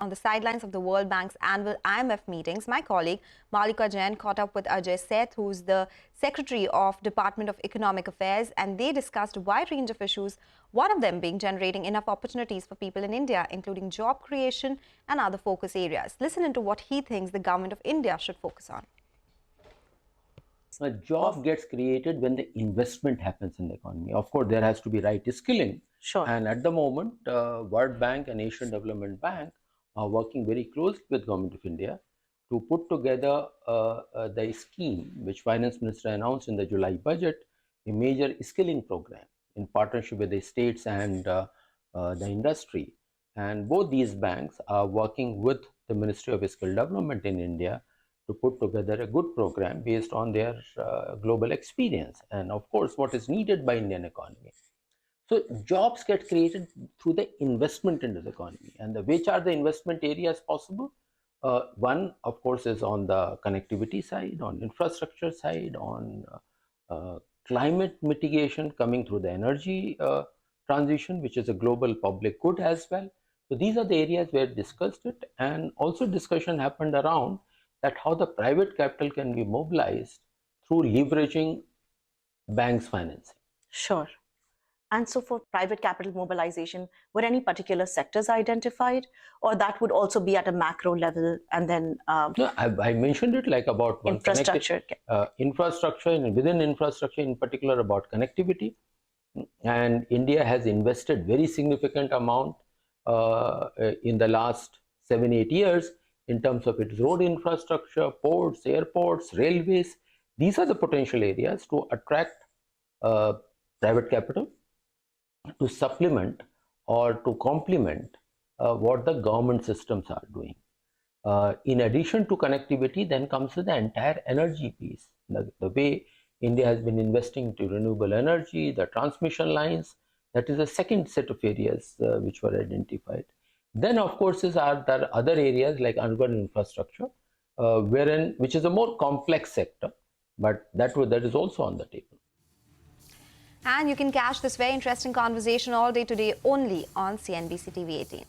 On the sidelines of the World Bank's annual IMF meetings, my colleague Malvika Jain caught up with Ajay Seth, who's the Secretary of Department of Economic Affairs, and they discussed a wide range of issues, one of them being generating enough opportunities for people in India, including job creation and other focus areas. Listen into what he thinks the government of India should focus on. A job gets created when the investment happens in the economy. Of course, there has to be right skilling. Sure. And at the moment, World Bank and Asian Development Bank are working very closely with Government of India to put together the scheme which Finance Minister announced in the July budget, a major skilling program in partnership with the states and the industry. And both these banks are working with the Ministry of Skill Development in India to put together a good program based on their global experience and, of course, what is needed by Indian economy. So jobs get created through the investment into the economy. And which are the investment areas possible? One, of course, is on the connectivity side, on infrastructure side, on climate mitigation coming through the energy transition, which is a global public good as well. So these are the areas where discussed it, and also discussion happened around that how the private capital can be mobilized through leveraging banks' financing. Sure. And so for private capital mobilization, were any particular sectors identified, or that would also be at a macro level? And then no, I mentioned it like about infrastructure. Infrastructure, and within infrastructure in particular about connectivity. And India has invested very significant amount in the last 7-8 years in terms of its road infrastructure, ports, airports, railways. These are the potential areas to attract private capital to supplement or to complement what the government systems are doing. In addition to connectivity, then comes the entire energy piece. The way India has been investing to renewable energy, the transmission lines, that is the second set of areas which were identified. Then, of course, there are other areas like urban infrastructure, which is a more complex sector, but that is also on the table. And you can catch this very interesting conversation all day today only on CNBC-TV18.